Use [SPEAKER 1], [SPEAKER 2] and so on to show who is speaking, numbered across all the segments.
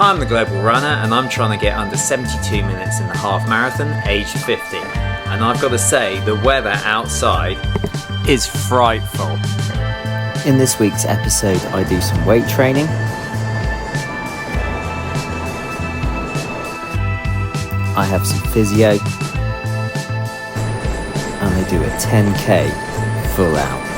[SPEAKER 1] I'm the Global Runner and I'm trying to get under 72 minutes in the half marathon, aged 50. And I've got to say, the weather outside is frightful.
[SPEAKER 2] In this week's episode, I do some weight training. I have some physio. And I do a 10k full out.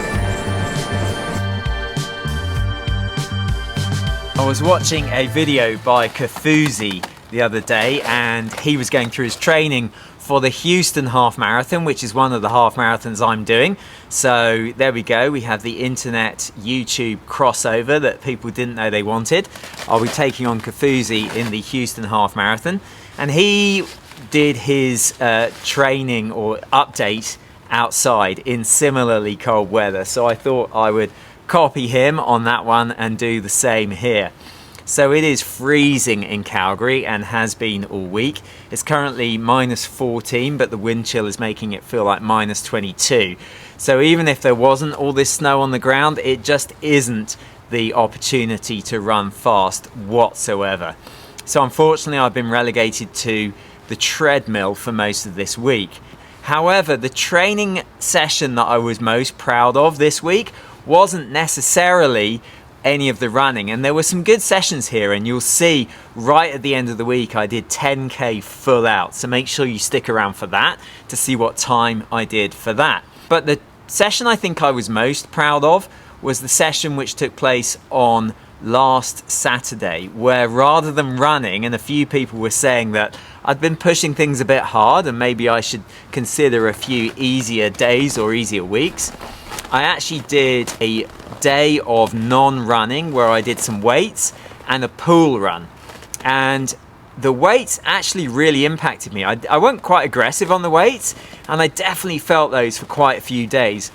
[SPEAKER 1] I was watching a video by Kofuzi the other day and he was going through his training for the Houston half marathon, which is one of the half marathons I'm doing. So there we go, we have the internet YouTube crossover that people didn't know they wanted. I'll be taking on Kofuzi in the Houston half marathon, and he did his training or update outside in similarly cold weather, so I thought I would copy him on that one and do the same here. So it is freezing in Calgary and has been all week. It's currently minus 14, but the wind chill is making it feel like minus 22. So even if there wasn't all this snow on the ground, it just isn't the opportunity to run fast whatsoever. So unfortunately, I've been relegated to the treadmill for most of this week. However, the training session that I was most proud of this week wasn't necessarily any of the running, and there were some good sessions here, and you'll see right at the end of the week I did 10k full out, so make sure you stick around for that to see what time I did for that. But the session I think I was most proud of was the session which took place on last Saturday, where rather than running, and a few people were saying that I'd been pushing things a bit hard and maybe I should consider a few easier days or easier weeks, I actually did a day of non-running where I did some weights and a pool run. And the weights actually really impacted me. I went quite aggressive on the weights, and I definitely felt those for quite a few days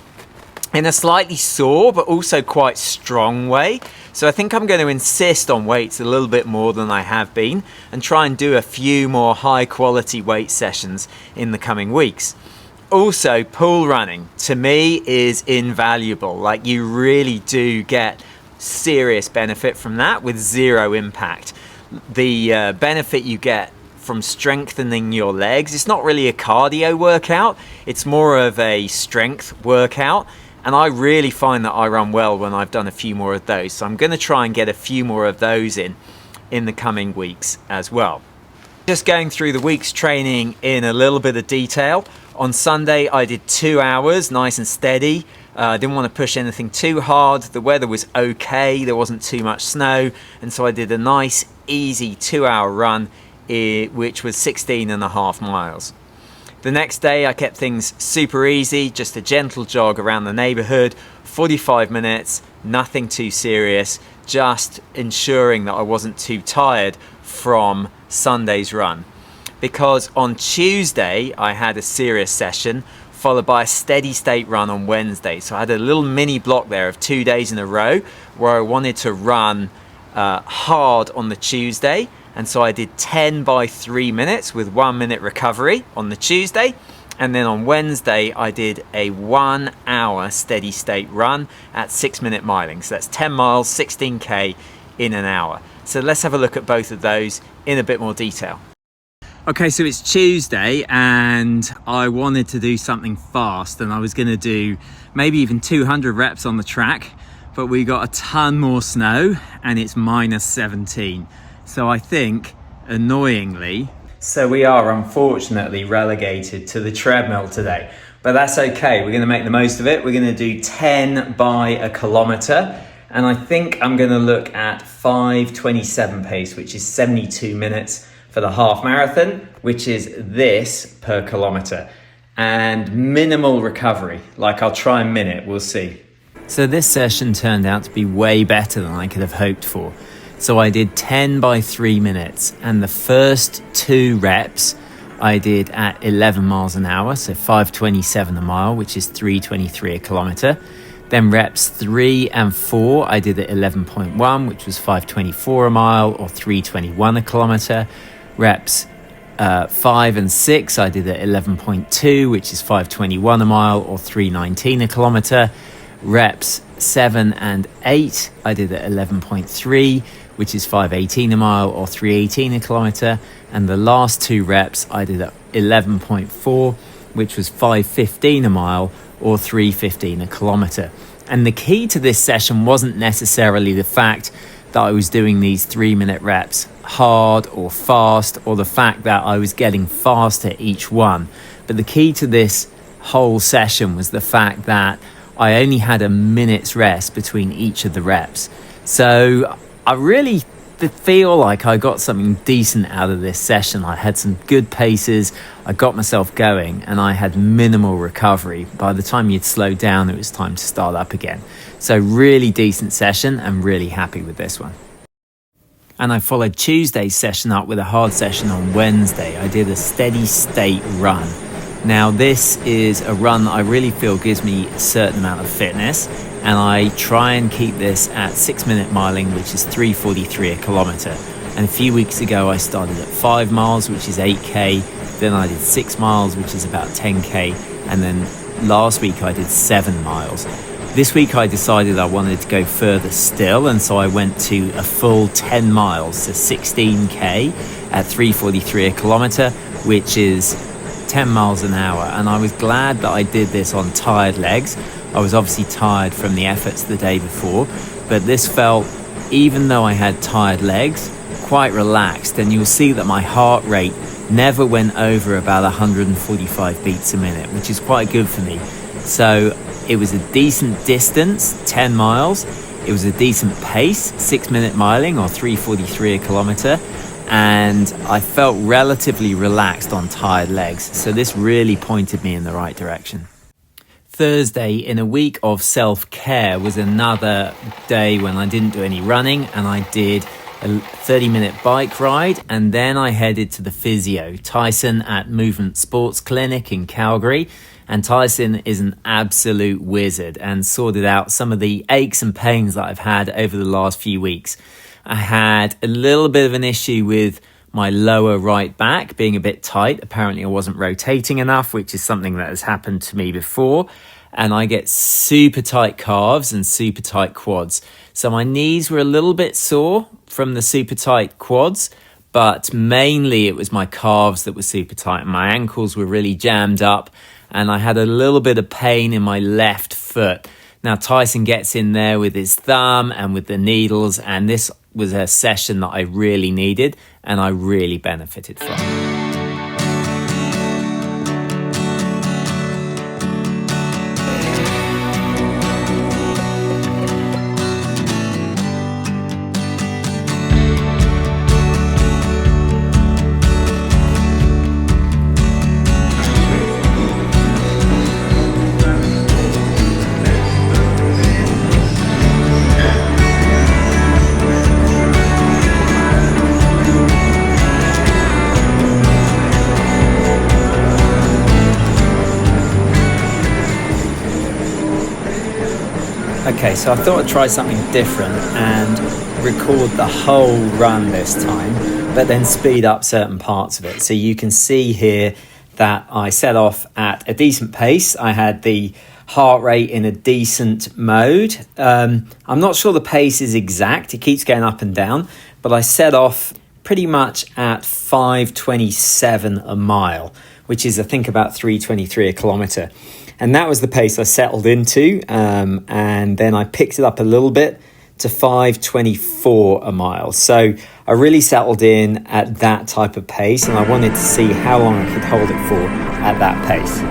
[SPEAKER 1] in a slightly sore but also quite strong way. So I think I'm going to insist on weights a little bit more than I have been and try and do a few more high quality weight sessions in the coming weeks. Also, pool running to me is invaluable. Like, you really do get serious benefit from that with zero impact. The benefit you get from strengthening your legs, it's not really a cardio workout, it's more of a strength workout. And I really find that I run well when I've done a few more of those. So I'm going to try and get a few more of those in the coming weeks as well. Just going through the week's training in a little bit of detail. On Sunday, I did 2 hours, nice and steady. I didn't want to push anything too hard. The weather was okay. There wasn't too much snow. And so I did a nice, easy 2-hour run, which was 16.5 miles. The next day, I kept things super easy, just a gentle jog around the neighborhood, 45 minutes, nothing too serious, just ensuring that I wasn't too tired from Sunday's run. Because on Tuesday I had a serious session followed by a steady state run on Wednesday. So I had a little mini block there of 2 days in a row where I wanted to run hard on the Tuesday, and so I did 10 by 3 minutes with 1 minute recovery on the Tuesday, and then on Wednesday I did a 1 hour steady state run at 6-minute miling. So that's 10 miles, 16k in an hour. So let's have a look at both of those in a bit more detail. Okay, so it's Tuesday and I wanted to do something fast, and I was going to do maybe even 200 reps on the track, but we got a ton more snow and it's minus 17. So I think, annoyingly, so we are unfortunately relegated to the treadmill today, but that's okay. We're going to make the most of it. We're going to do 10 by a kilometer, and I think I'm going to look at 5:27 pace, which is 72 minutes for the half marathon, which is this per kilometer, and minimal recovery. Like, I'll try and min it, we'll see. So this session turned out to be way better than I could have hoped for. So I did 10 by 3 minutes, and the first 2 reps I did at 11 miles an hour, so 5:27 a mile, which is 3:23 a kilometer. Then reps 3 and 4 I did at 11.1, which was 5:24 a mile or 3:21 a kilometer. Reps 5 and 6 I did at 11.2, which is 5:21 a mile or 3:19 a kilometer. Reps 7 and 8 I did at 11.3,
[SPEAKER 2] which is 5:18 a mile or 3:18 a kilometre. And the last 2 reps I did at 11.4, which was 5:15 a mile or 3:15 a kilometre. And the key to this session wasn't necessarily the fact that I was doing these 3-minute reps hard or fast, or the fact that I was getting faster each one. But the key to this whole session was the fact that I only had a minute's rest between each of the reps. So I really feel like I got something decent out of this session. I had some good paces, I got myself going, and I had minimal recovery. By the time you'd slow down, it was time to start up again. So really decent session, and really happy with this one. And I followed Tuesday's session up with a hard session on Wednesday. I did a steady state run. Now this is a run that I really feel gives me a certain amount of fitness, and I try and keep this at 6-minute miling, which is 3:43 a kilometre. And a few weeks ago I started at 5 miles, which is 8k, then I did 6 miles, which is about 10k, and then last week I did 7 miles. This week I decided I wanted to go further still, and so I went to a full 10 miles, so 16k at 3:43 a kilometre, which is 10 miles an hour. And I was glad that I did this on tired legs. I was obviously tired from the efforts the day before, but this felt, even though I had tired legs, quite relaxed. And you'll see that my heart rate never went over about 145 beats a minute, which is quite good for me. So it was a decent distance, 10 miles. It was a decent pace, 6-minute miling or 3:43 a kilometre. And I felt relatively relaxed on tired legs. So this really pointed me in the right direction. Thursday, in a week of self-care, was another day when I didn't do any running, and I did a 30-minute bike ride, and then I headed to the physio, Tyson at Movement Sports Clinic in Calgary. And Tyson is an absolute wizard and sorted out some of the aches and pains that I've had over the last few weeks. I had a little bit of an issue with my lower right back being a bit tight. Apparently I wasn't rotating enough, which is something that has happened to me before. And I get super tight calves and super tight quads. So my knees were a little bit sore from the super tight quads, but mainly it was my calves that were super tight. My ankles were really jammed up, and I had a little bit of pain in my left foot. Now Tyson gets in there with his thumb and with the needles, and this was a session that I really needed and I really benefited from. Okay, so I thought I'd try something different and record the whole run this time, but then speed up certain parts of it. So you can see here that I set off at a decent pace. I had the heart rate in a decent mode. I'm not sure the pace is exact. It keeps going up and down, but I set off pretty much at 5:27 a mile, which is I think about 3:23 a kilometre. And that was the pace I settled into, and then I picked it up a little bit to 5:24 a mile. So I really settled in at that type of pace, and I wanted to see how long I could hold it for at that pace.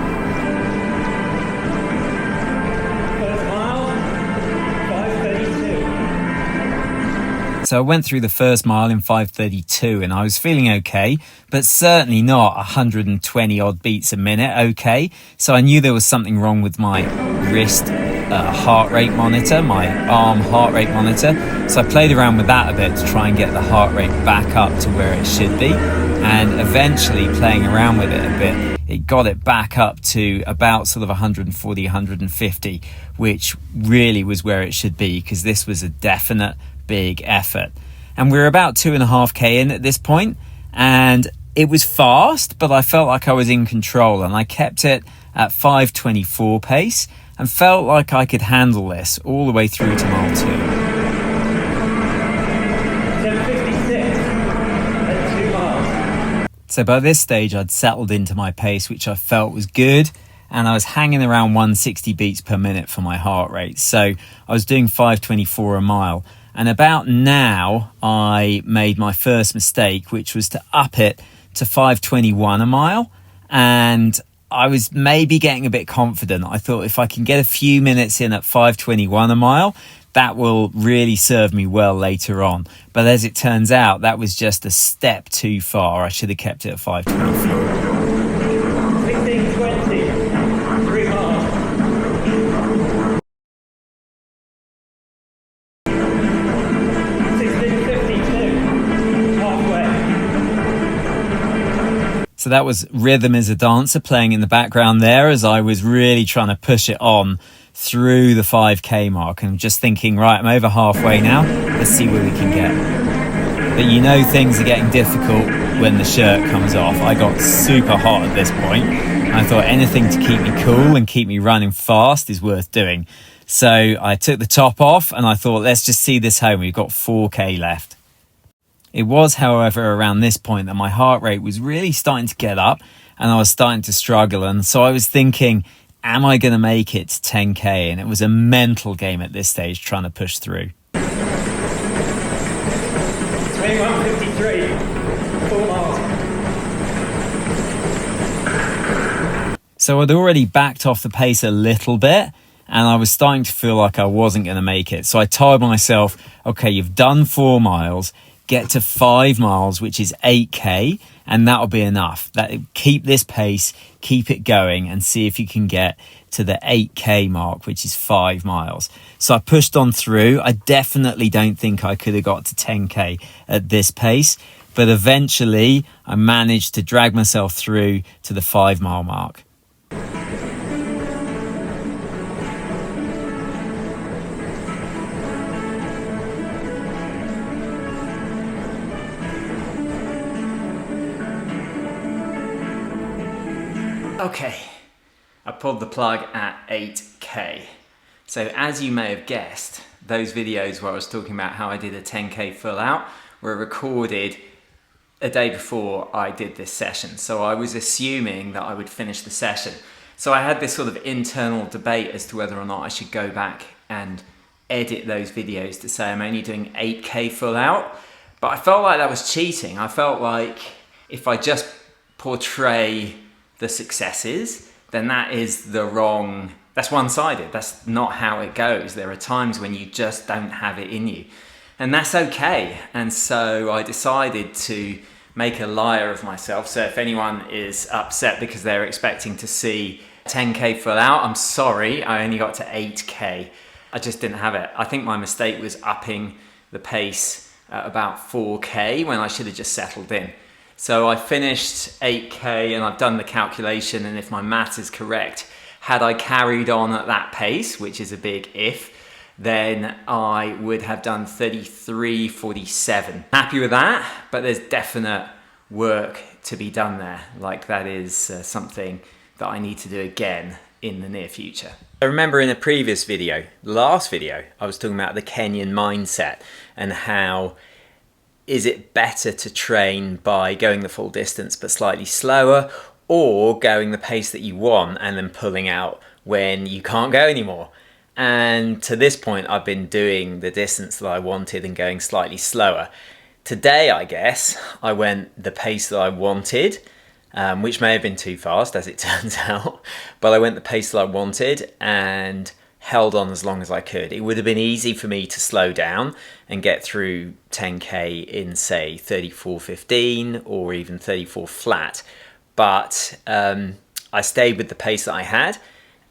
[SPEAKER 2] So I went through the first mile in 5:32 and I was feeling okay, but certainly not 120 odd beats a minute okay. So I knew there was something wrong with my wrist heart rate monitor, my arm heart rate monitor. So I played around with that a bit to try and get the heart rate back up to where it should be. And eventually playing around with it a bit, it got it back up to about sort of 140, 150, which really was where it should be, because this was a definite big effort. And we were about 2.5k in at this point, and it was fast, but I felt like I was in control, and I kept it at 5:24 pace and felt like I could handle this all the way through to mile 2. So by this stage, I'd settled into my pace, which I felt was good. And I was hanging around 160 beats per minute for my heart rate. So I was doing 524 a mile. And about now, I made my first mistake, which was to up it to 521 a mile. And I was maybe getting a bit confident. I thought if I can get a few minutes in at 521 a mile, that will really serve me well later on. But as it turns out, that was just a step too far. I should have kept it at 524.
[SPEAKER 1] 16:20, 3 miles. 16:52, halfway.
[SPEAKER 2] So that was Rhythm is a Dancer playing in the background there as I was really trying to push it on through the 5k mark, and just thinking, right, I'm over halfway now, let's see where we can get. But you know things are getting difficult when the shirt comes off. I got super hot at this point. I thought anything to keep me cool and keep me running fast is worth doing. So I took the top off and I thought, let's just see this home. We've got 4k left. It was, however, around this point that my heart rate was really starting to get up and I was starting to struggle. And so I was thinking, am I going to make it to 10k? And it was a mental game at this stage trying to push through.
[SPEAKER 1] 21:53, 4 miles.
[SPEAKER 2] So I'd already backed off the pace a little bit and I was starting to feel like I wasn't going to make it. So I told myself, okay, you've done 4 miles, get to 5 miles, which is 8k, and that'll be enough. Keep this pace, keep it going, and see if you can get to the 8k mark, which is 5 miles. So I pushed on through. I definitely don't think I could have got to 10k at this pace, but eventually I managed to drag myself through to the 5 mile mark.
[SPEAKER 1] Okay, I pulled the plug at 8k. So as you may have guessed, those videos where I was talking about how I did a 10k full out were recorded a day before I did this session. So I was assuming that I would finish the session. So I had this sort of internal debate as to whether or not I should go back and edit those videos to say I'm only doing 8k full out. But I felt like that was cheating. I felt like if I just portray the successes, then that is the wrong, that's one-sided. That's not how it goes. There are times when you just don't have it in you, and that's okay. And so I decided to make a liar of myself. So if anyone is upset because they're expecting to see 10k full out, I'm sorry, I only got to 8k. I just didn't have it. I think my mistake was upping the pace at about 4k when I should have just settled in. So I finished 8k and I've done the calculation, and if my math is correct, had I carried on at that pace, which is a big if, then I would have done 33:47. Happy with that, but there's definite work to be done there. Like that is something that I need to do again in the near future. I remember in a previous video, the last video, I was talking about the Kenyan mindset and how is it better to train by going the full distance but slightly slower, or going the pace that you want and then pulling out when you can't go anymore? And to this point, I've been doing the distance that I wanted and going slightly slower. Today, I guess, I went the pace that I wanted, which may have been too fast as it turns out, but I went the pace that I wanted and held on as long as I could. It would have been easy for me to slow down and get through 10k in say 34:15 or even 34 flat, but I stayed with the pace that I had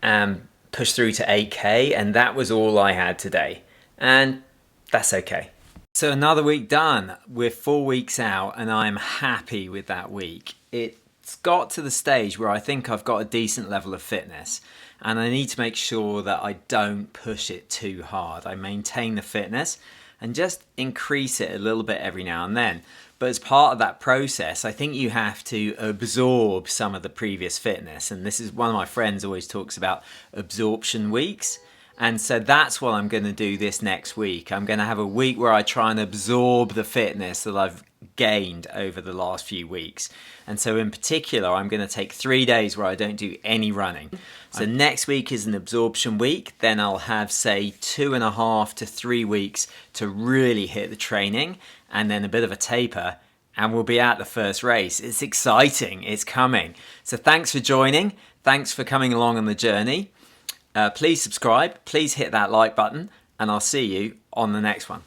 [SPEAKER 1] and pushed through to 8k, and that was all I had today, and that's okay. So another week done. We're 4 weeks out and I'm happy with that week. It's got to the stage where I think I've got a decent level of fitness, and I need to make sure that I don't push it too hard. I maintain the fitness and just increase it a little bit every now and then. But as part of that process, I think you have to absorb some of the previous fitness. And this is one of my friends always talks about absorption weeks. And so that's what I'm going to do this next week. I'm going to have a week where I try and absorb the fitness that I've gained over the last few weeks. And so in particular, I'm going to take 3 days where I don't do any running. So next week is an absorption week. Then I'll have, say, 2.5 to 3 weeks to really hit the training, and then a bit of a taper, and we'll be at the first race. It's exciting. It's coming. So thanks for joining. Thanks for coming along on the journey. Please subscribe. Please hit that like button, and I'll see you on the next one.